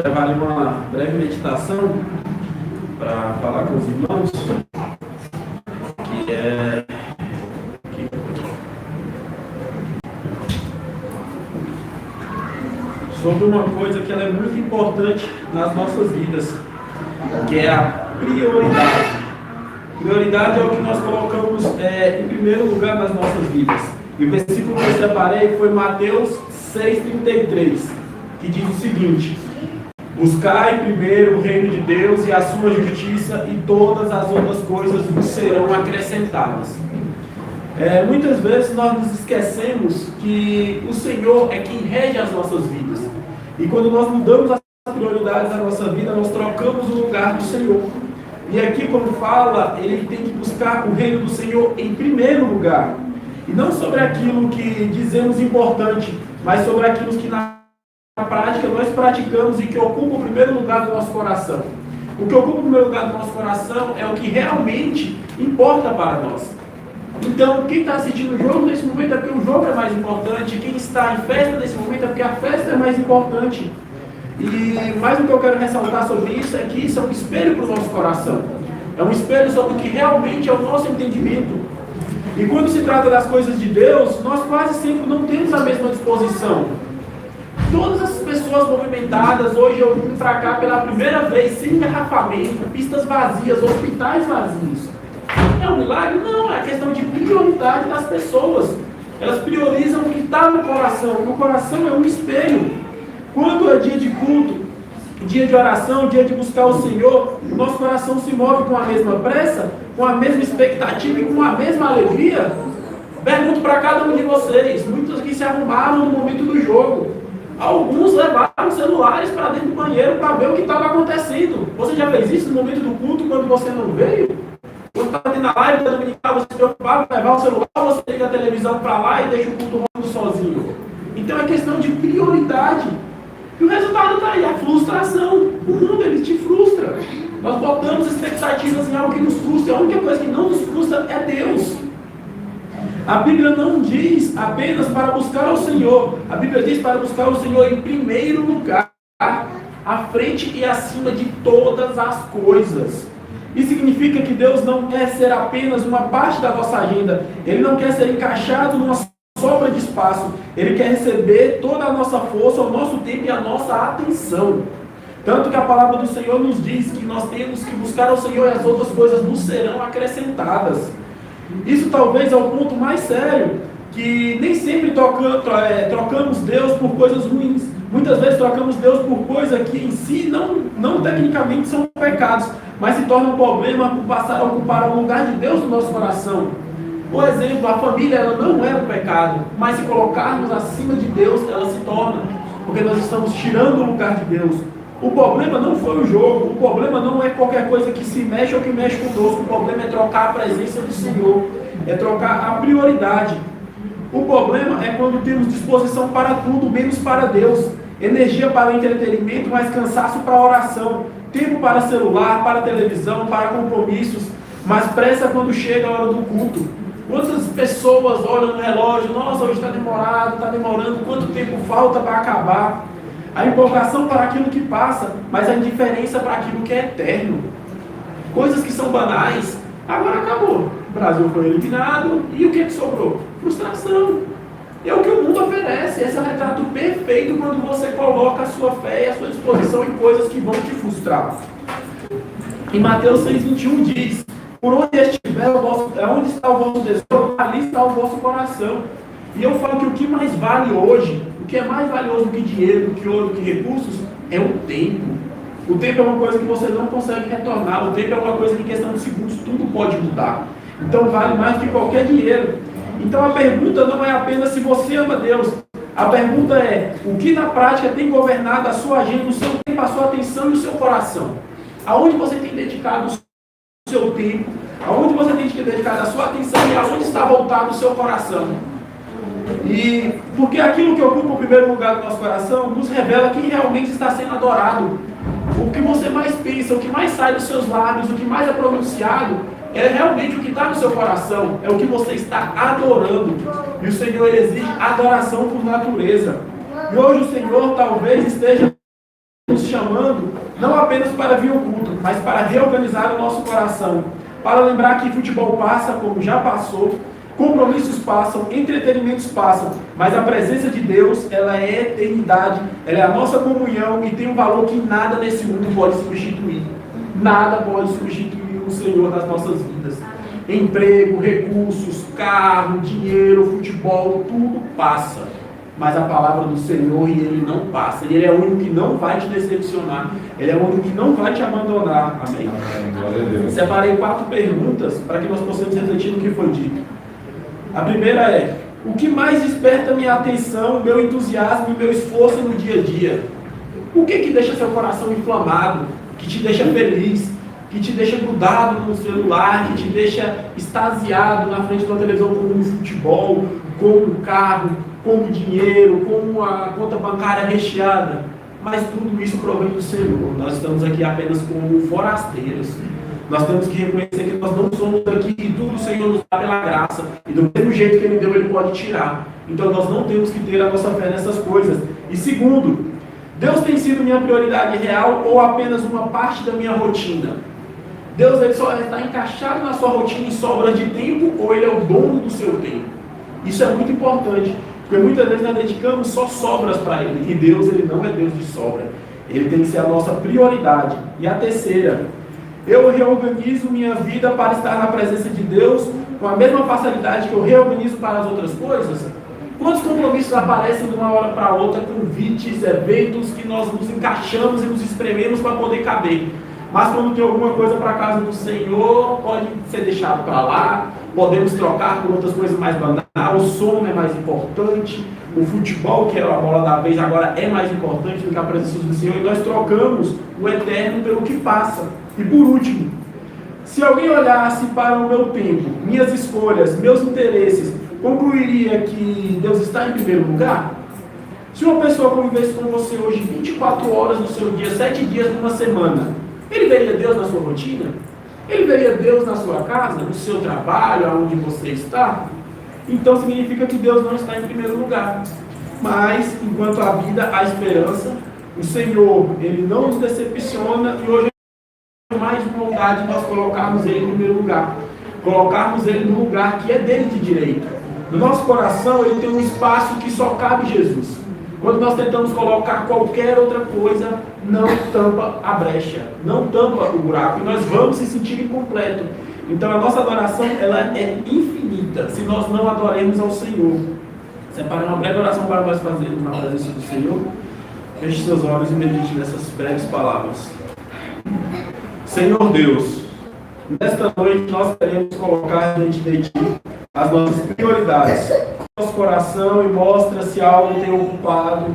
levar ali uma breve meditação para falar com os irmãos, que é sobre uma coisa que ela é muito importante nas nossas vidas, que é a prioridade. Prioridade é o que nós colocamos em primeiro lugar nas nossas vidas. E o versículo que eu separei foi Mateus 6,33, que diz o seguinte: buscai primeiro o reino de Deus e a sua justiça, e todas as outras coisas vos serão acrescentadas. Muitas vezes nós nos esquecemos que o Senhor é quem rege as nossas vidas. E quando nós mudamos as prioridades da nossa vida, nós trocamos o lugar do Senhor. E aqui, como fala, ele tem que buscar o reino do Senhor em primeiro lugar. E não sobre aquilo que dizemos importante, mas sobre aquilo que na prática nós praticamos e que ocupa o primeiro lugar do nosso coração. O que ocupa o primeiro lugar do nosso coração é o que realmente importa para nós. Então, quem está assistindo o jogo nesse momento é porque o jogo é mais importante. Quem está em festa nesse momento é porque a festa é mais importante. E mais o que eu quero ressaltar sobre isso é que isso é um espelho para o nosso coração. É um espelho sobre o que realmente é o nosso entendimento. E quando se trata das coisas de Deus, nós quase sempre não temos a mesma disposição. Todas as pessoas movimentadas, hoje eu vim para cá pela primeira vez, sem engarrafamento, pistas vazias, hospitais vazios. É um milagre? Não, é questão de prioridade das pessoas. Elas priorizam o que está no coração. O coração é um espelho. Quando é dia de culto, dia de oração, dia de buscar o Senhor, o nosso coração se move com a mesma pressa, com a mesma expectativa e com a mesma alegria. Pergunto para cada um de vocês, muitos aqui se arrumaram no momento do jogo. Alguns levaram celulares para dentro do banheiro para ver o que estava acontecendo. Você já fez isso no momento do culto, quando você não veio? Quando estava tendo a live da dominical, você se preocupava em levar o celular, você liga a televisão para lá e deixa o culto rolando sozinho. Então é questão de prioridade. E o resultado está aí, a frustração. O mundo, ele te frustra. Nós botamos expectativas em algo que nos frustra. A única coisa que não nos frustra é Deus. A Bíblia não diz apenas para buscar o Senhor. A Bíblia diz para buscar o Senhor em primeiro lugar, à frente e acima de todas as coisas. Isso significa que Deus não quer ser apenas uma parte da nossa agenda. Ele não quer ser encaixado numa sobra de espaço. Ele quer receber toda a nossa força, o nosso tempo e a nossa atenção. Tanto que a palavra do Senhor nos diz que nós temos que buscar ao Senhor e as outras coisas nos serão acrescentadas. Isso talvez é o ponto mais sério, que nem sempre trocamos Deus por coisas ruins. Muitas vezes trocamos Deus por coisas que em si não tecnicamente são pecados, mas se torna um problema por passar a ocupar o lugar de Deus no nosso coração. Por exemplo, a família ela não é um pecado, mas se colocarmos acima de Deus, ela se torna, porque nós estamos tirando o lugar de Deus. O problema não foi o jogo, o problema não é qualquer coisa que se mexe ou que mexe conosco, o problema é trocar a presença do Senhor, é trocar a prioridade. O problema é quando temos disposição para tudo, menos para Deus, energia para o entretenimento, mas cansaço para a oração, tempo para celular, para televisão, para compromissos, mas pressa quando chega a hora do culto. Quantas pessoas olham no relógio, nossa, hoje está demorado, está demorando, quanto tempo falta para acabar? A empolgação para aquilo que passa, mas a indiferença para aquilo que é eterno. Coisas que são banais, agora acabou. O Brasil foi eliminado, e o que sobrou? Frustração. É o que o mundo oferece, esse é o retrato perfeito quando você coloca a sua fé e a sua disposição em coisas que vão te frustrar. Em Mateus 6,21 diz: por onde estiver onde está o vosso tesouro, ali está o vosso coração. E eu falo que o que mais vale hoje, o que é mais valioso do que dinheiro, do que ouro, do que recursos, é o tempo. O tempo é uma coisa que você não consegue retornar. O tempo é uma coisa que em questão de segundos tudo pode mudar. Então vale mais do que qualquer dinheiro. Então a pergunta não é apenas se você ama Deus. A pergunta é, o que na prática tem governado a sua agenda, o seu tempo, a sua atenção e o seu coração? Aonde você tem dedicado o seu tempo? Aonde você tem dedicado a sua atenção e aonde está voltado o seu coração? E porque aquilo que ocupa o primeiro lugar do nosso coração nos revela quem realmente está sendo adorado. O que você mais pensa, o que mais sai dos seus lábios, o que mais é pronunciado, é realmente o que está no seu coração, é o que você está adorando. E o Senhor exige adoração por natureza. E hoje o Senhor talvez esteja nos chamando não apenas para vir ao culto, mas para reorganizar o nosso coração, para lembrar que futebol passa como já passou, compromissos passam, entretenimentos passam, mas a presença de Deus, ela é eternidade, ela é a nossa comunhão e tem um valor que nada nesse mundo pode substituir. Nada pode substituir o Senhor nas nossas vidas. Emprego, recursos, carro, dinheiro, futebol, tudo passa. Mas a palavra do Senhor, e Ele não passa. Ele é o único que não vai te decepcionar. Ele é o único que não vai te abandonar. Amém? Amém. Separei 4 perguntas para que nós possamos refletir no que foi dito. A primeira é: o que mais desperta minha atenção, meu entusiasmo e meu esforço no dia a dia? O que deixa seu coração inflamado, que te deixa feliz, que te deixa grudado no celular, que te deixa extasiado na frente de uma televisão como um futebol, como um carro, como dinheiro, como a conta bancária recheada? Mas tudo isso provém do Senhor. Nós estamos aqui apenas como forasteiros. Nós temos que reconhecer que nós não somos daqui e tudo o Senhor nos dá pela graça. E do mesmo jeito que Ele deu, Ele pode tirar. Então nós não temos que ter a nossa fé nessas coisas. E segundo, Deus tem sido minha prioridade real ou apenas uma parte da minha rotina? Deus, Ele só está encaixado na sua rotina em sobra de tempo ou Ele é o dono do seu tempo? Isso é muito importante, porque muitas vezes nós dedicamos só sobras para Ele. E Deus, Ele não é Deus de sobra. Ele tem que ser a nossa prioridade. E a terceira: eu reorganizo minha vida para estar na presença de Deus com a mesma facilidade que eu reorganizo para as outras coisas? Quantos compromissos aparecem de uma hora para outra, convites, eventos que nós nos encaixamos e nos esprememos para poder caber? Mas quando tem alguma coisa para a casa do Senhor, pode ser deixado para lá, podemos trocar por outras coisas mais banais, o sono é mais importante, o futebol, que era a bola da vez, agora é mais importante do que a presença do Senhor, e nós trocamos o eterno pelo que passa. E por último, se alguém olhasse para o meu tempo, minhas escolhas, meus interesses, concluiria que Deus está em primeiro lugar? Se uma pessoa convivesse com você hoje 24 horas no seu dia, 7 dias numa semana, ele veria Deus na sua rotina? Ele veria Deus na sua casa, no seu trabalho, aonde você está? Então significa que Deus não está em primeiro lugar. Mas, enquanto há vida, há esperança. O Senhor, Ele não nos decepciona, e hoje mais vontade de nós colocarmos Ele em primeiro lugar, colocarmos Ele no lugar que é dele de direito. No nosso coração Ele tem um espaço que só cabe Jesus. Quando nós tentamos colocar qualquer outra coisa, não tampa a brecha, não tampa o buraco, e nós vamos se sentir incompleto. Então a nossa adoração, ela é infinita se nós não adoremos ao Senhor. Separei uma breve oração para nós fazermos na presença do Senhor. Feche seus olhos e medite nessas breves palavras. Senhor Deus, nesta noite nós queremos colocar diante de Ti as nossas prioridades, nosso coração, e mostra se algo tem ocupado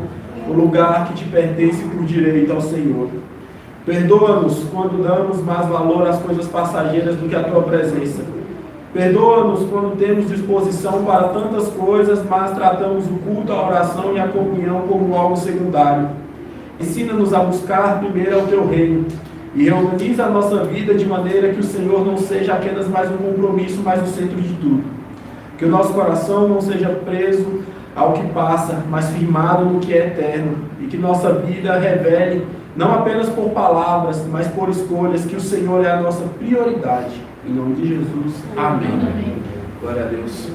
o lugar que te pertence por direito ao Senhor. Perdoa-nos quando damos mais valor às coisas passageiras do que à Tua presença. Perdoa-nos quando temos disposição para tantas coisas, mas tratamos o culto, a oração e a comunhão como algo secundário. Ensina-nos a buscar primeiro o Teu reino e reorganiza a nossa vida de maneira que o Senhor não seja apenas mais um compromisso, mas o centro de tudo. Que o nosso coração não seja preso ao que passa, mas firmado no que é eterno. E que nossa vida revele, não apenas por palavras, mas por escolhas, que o Senhor é a nossa prioridade. Em nome de Jesus. Amém. Glória a Deus.